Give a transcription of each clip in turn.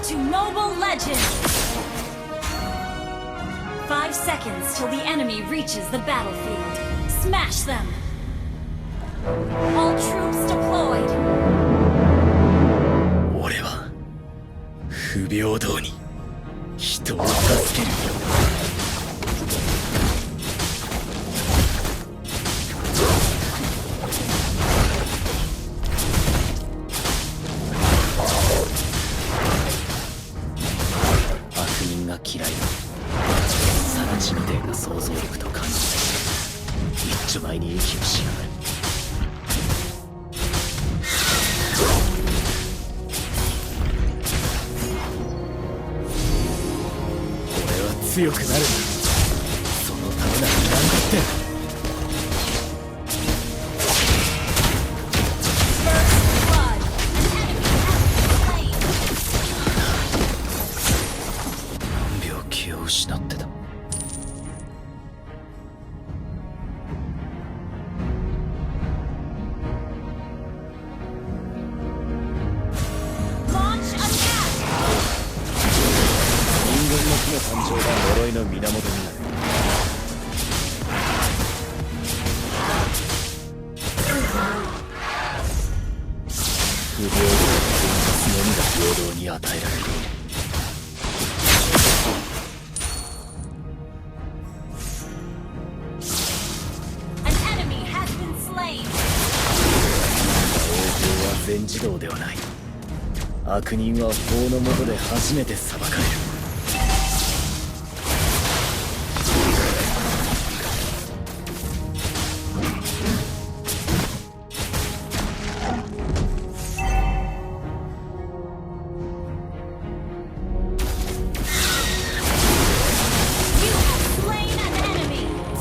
to Mobile Legends! 5 seconds till the enemy reaches the battlefield. Smash them! All troops deployed! 俺は不平等に人を助ける。嫌いだ。サラチみてえな想像力と感じ一丁前に息をしやがる。俺は強くなる。そのためなら何だって。失ってた。人間の木の誕生が呪いの源になる。不平等な現実のみが平等に与えられている。全自動ではない。悪人は法の下で初めて裁かれる。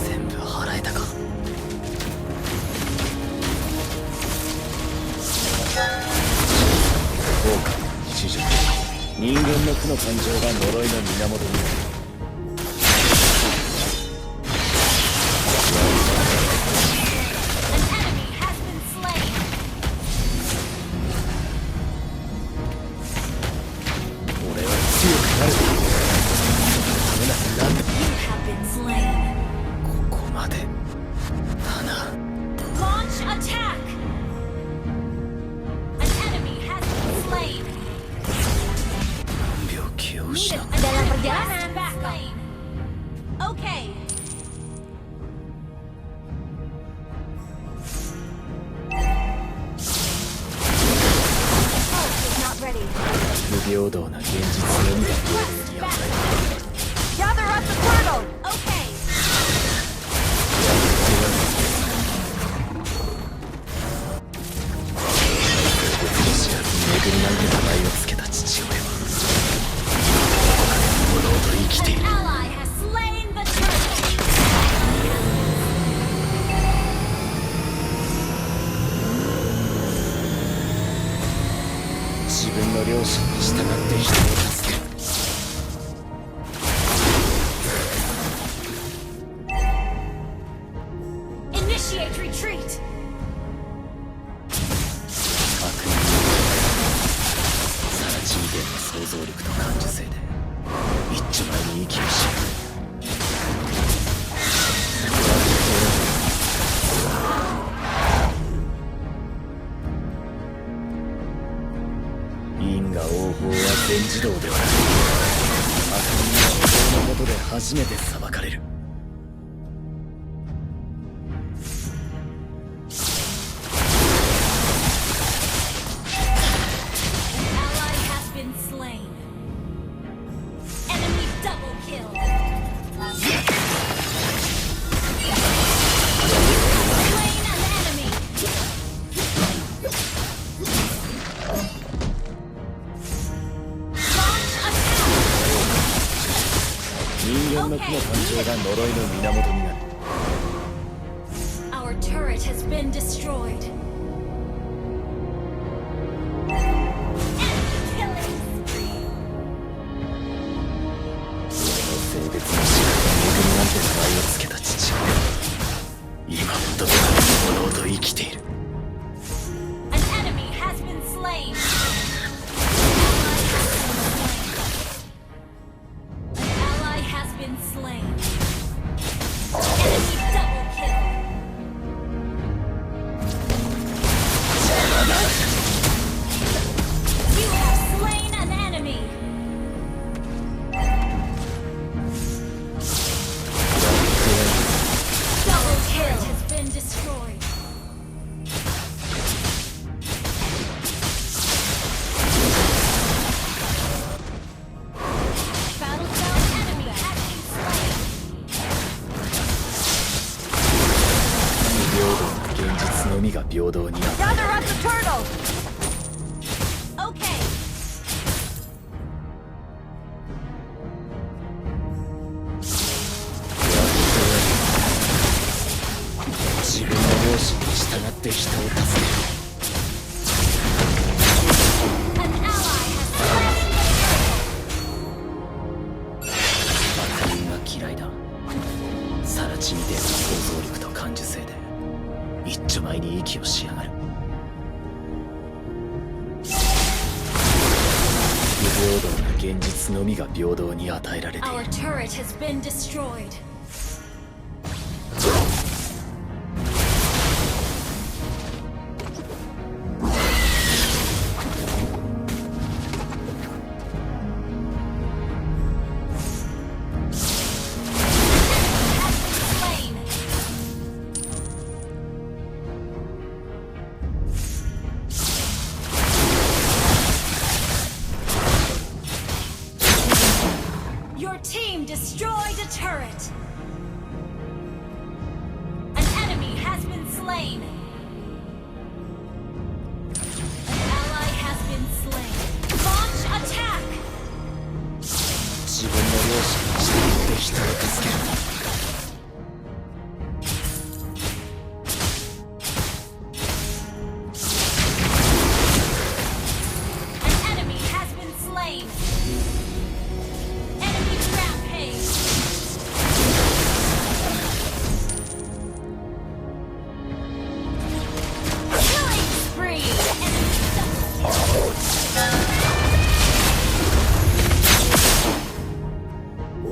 全部払えたか。人間の苦の感情が呪いの源になる。俺は強くなる。なんだ。ここまでだな。Dalam perjalanan. Okay. Not ready. 不平等な現実のみが平等に与えられる。Gather up the portal. Okay. 知らずに巡りなんて名前をつけた父親は生きている。自分の良心に従って人を助ける。Initiate retreat. 悪人サラチみてえな想像力と感受性で一丁前に息をしやがる。因果応報は全自動ではない。悪人は法の下で初めて裁かれる。人間の木の誕生が呪いの源になる。Our turret has been destroyed. An enemy has been slain. みが平等にある。 Gather up the turtle! Okay. 自分の良心に従って人を助ける。 An ally has slain the turtle! 悪人が嫌いだ。さら地みてえな想像力と感受性で一丁前に息をしやがる。不平等な現実のみが平等に与えられてい Our る。 turret has been destroyed. Slain. Your team destroyed a turret. An enemy has been slain. An ally has been slain. Launch attack. 自分の良心に従って人を助ける。 An enemy has been slain. Enemy rampage. Killing spree. Enemy double kill.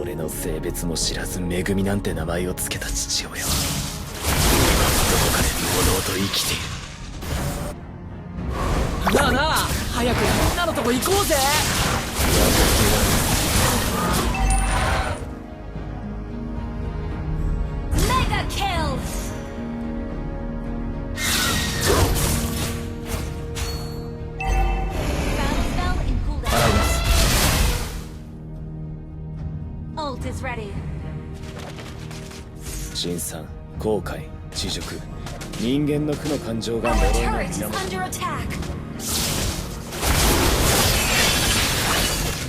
俺の性別も知らずめぐみなんて名前を付けた父親はどこかで朦朧と生きている。なあなあ、早くみんなのとこ行こうぜ。 Mega kill. Battle spell in cooldown. Ult is ready. 辛酸、後悔、恥辱、人間の負の感情が Our 呪いの turret is 源。 under attack.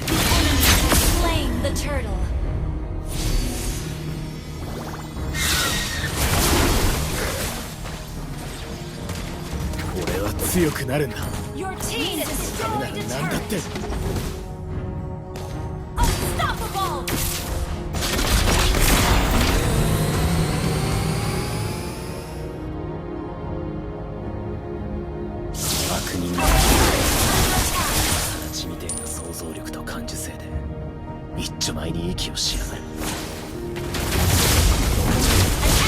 The enemy has slain the turtle. 俺は強くなるんだ。 Your team ダメな destroyed ら a なんだっ turret. て。 Unstoppable. 悪人が Our turret is under attack. さら地みてえな想像力と感受性で一丁前に息をしやがる。 An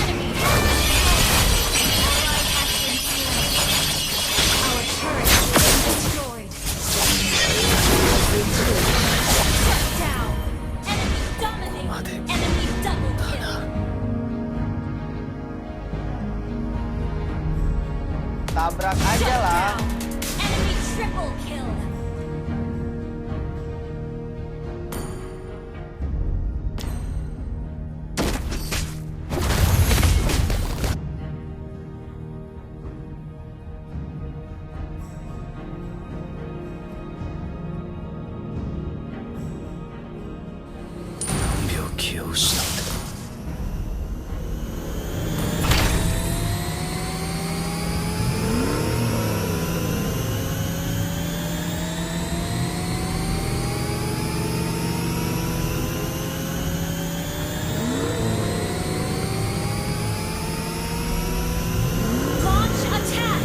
enemy has been slain. Our turret has been destroyed. Shut down. Enemy dominating. Mate. Enemy double た kill. だ Tabrak Shut aja lah. down. Enemy triple kill.病気を失った。Launch attack.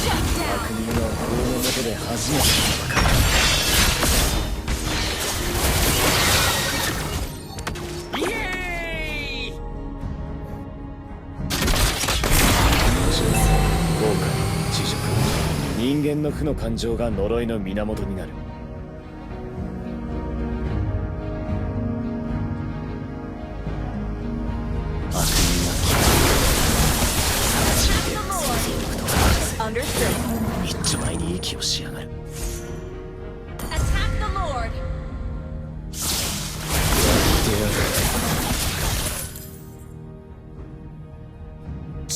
Shut down. 国は法の下で初めて戦う。イエーイ。辛酸、後悔、恥辱、人間の負の感情が呪いの源になる。悪人が嫌い。さら地みてえな想像力と感受性。 Understood. 一丁前に息をしやがる。 Attack the Lord.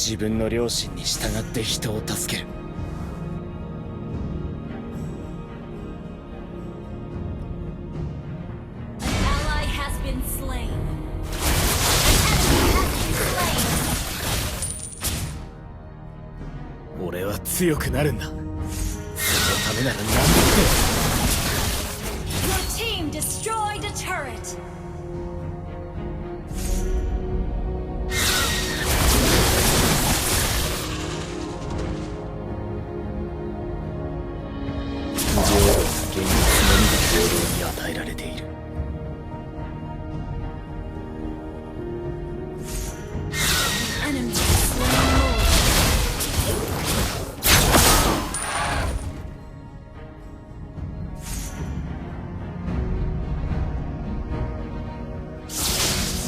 自分の良心に従って人を助ける。俺は強くなるんだ。そのためなら何だって。Your team destroyed a turret. 現実のみが平等に与えられている。Enemy slain.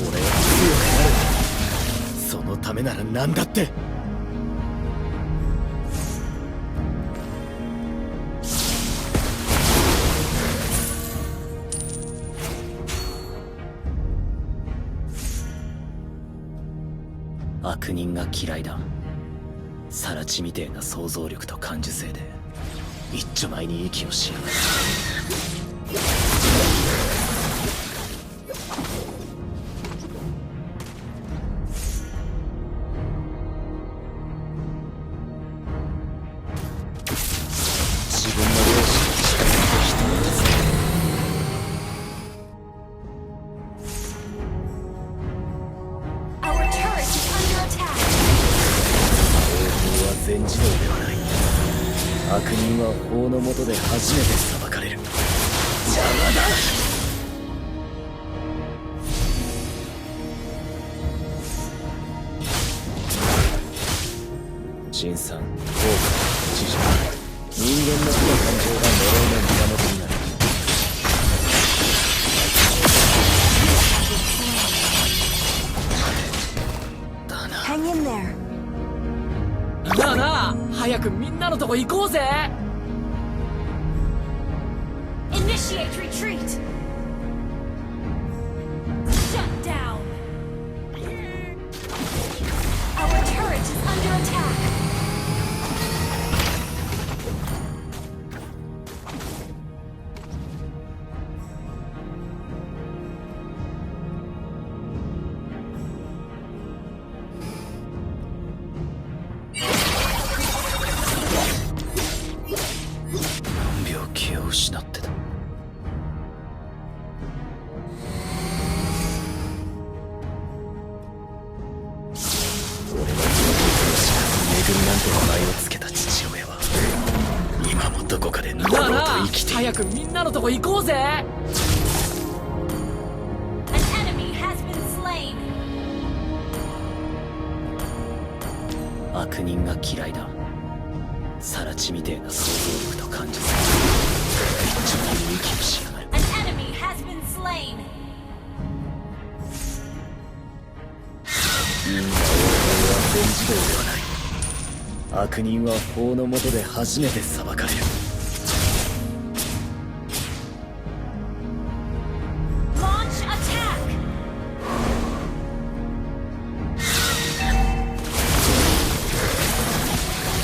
俺は強くなる。そのためなら何だって。悪人が嫌いだ。サラチみてえな想像力と感受性で一丁前に息をしやがる。自分の良心に従って人を助ける。全自動ではない。悪人は法の下で初めて裁かれる。邪魔だ。陳さん、効果、知事、人間の負の感情が呪いの源になる。だな。Hang in there. なあなあ、早くみんなのとこ行こうぜ。 Initiate retreat. Shut down. Our turret is under attack. 気を失ってた。俺は恵みなんて名前をつけた父親は今もどこかでのうのうと生きている。早くみんなのとこ行こうぜ。 An enemy has been slain. 悪人が嫌いだ。サラチみてえな想像力と感受性。一丁前に息をしやがる。 An enemy has been slain. 因果応報は全自動ではない。悪人は法の下で初めて裁かれる。Launch attack.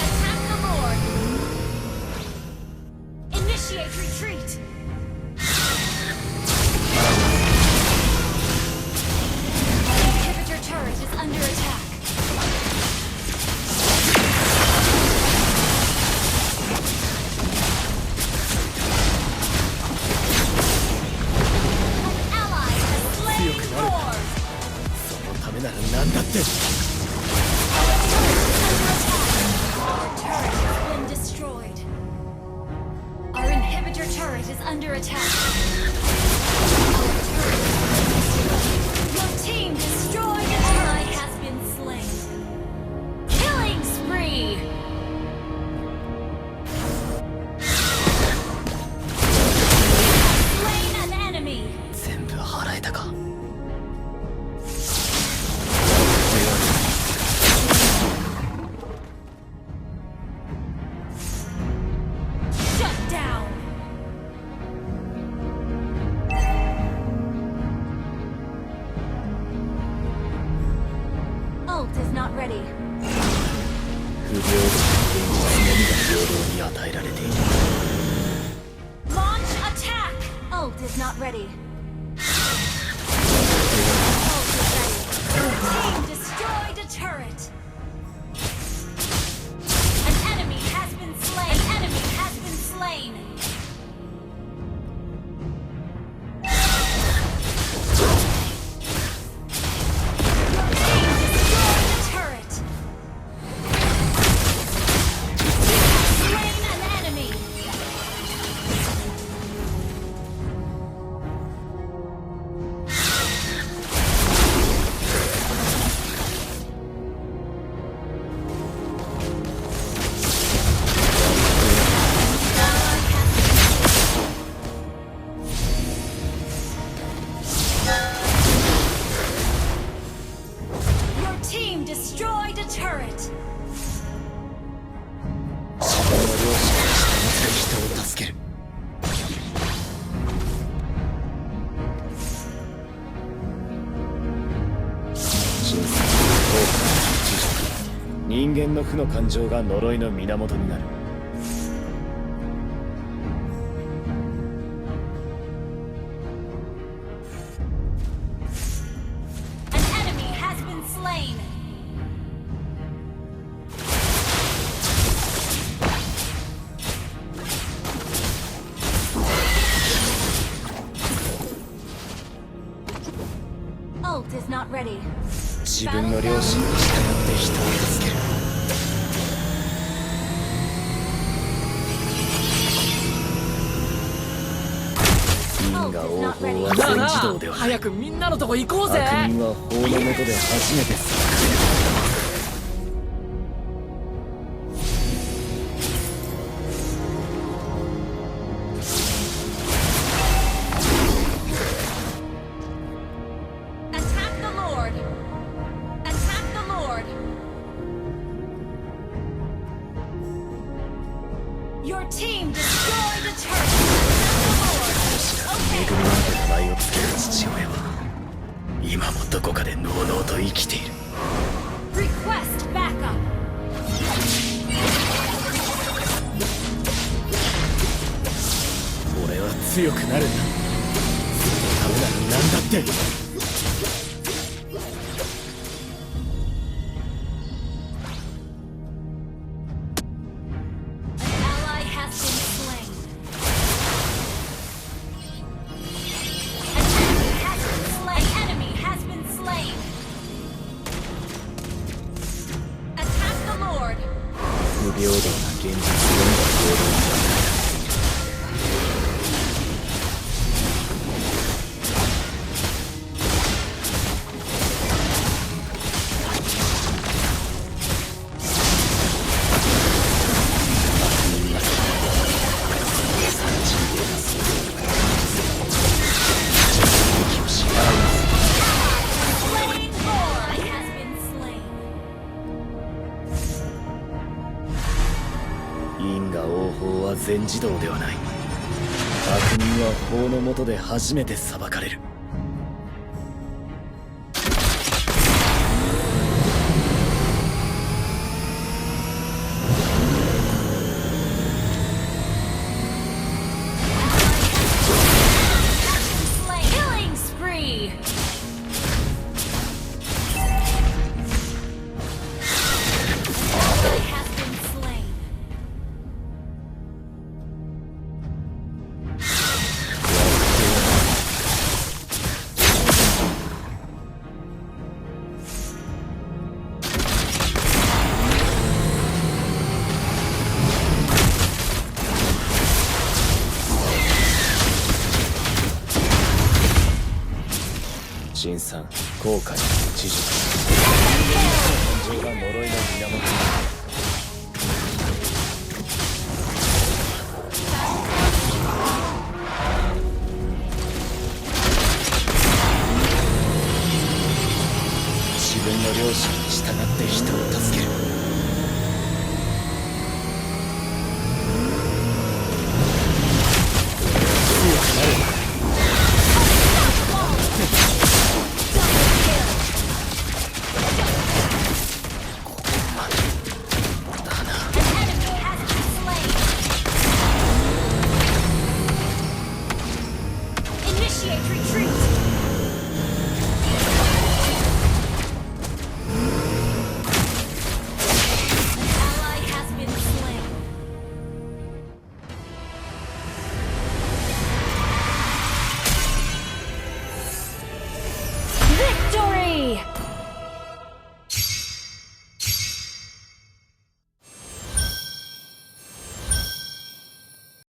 Attack the Lord. Initiate retreat. Inhibitor turret is under attack. An ally has slain Lord. そのためなら何だって。 Our inhibitor turret is under attack. Your team destroyed. An ally has been slain. Killing spree. Slain an enemy. 全部払えたか。 Shut down. Ult is not ready. 不平等な現実のみが平等に与えられている。 Launch attack! Ult is not ready. Ult is ready. Your team destroyed a turret. An enemy has been slain. An enemy has been slain. Your team destroyed a turret. Slain an enemy. Your team destroyed a turret. 自分の両親に従って人を助ける。神聖な後悔、知識、人間の負の感情が呪いの源になる。 An enemy has been slain. Ult is not ready. 自分の両親に従って人を助ける。因果応報は全なあなあ自動ではない。早くみんなのとこ行こうぜ。悪人は法の下で初めて裁かれる。 Attack the Lord. Attack the Lord. Your team destroyed a turret. Attack 恵みなんて名前をつける父親は今もどこかでのうのうと生きている。 the Lord. Request backup. 俺は強くなるんだ。そのためなら何だって。 An ally has been slain. An enemy has been slain. Attack the Lord. 不平等な現実のみが平等になる。 Slain Lord has been slain. 因果応報は全自動ではない。悪人は法の下で初めて裁かれる。 Slain. Killing spree. Ally has been slain.辛酸、後悔、知識。人間の感情が呪いの源になる。 自分の両親に従って人を助ける。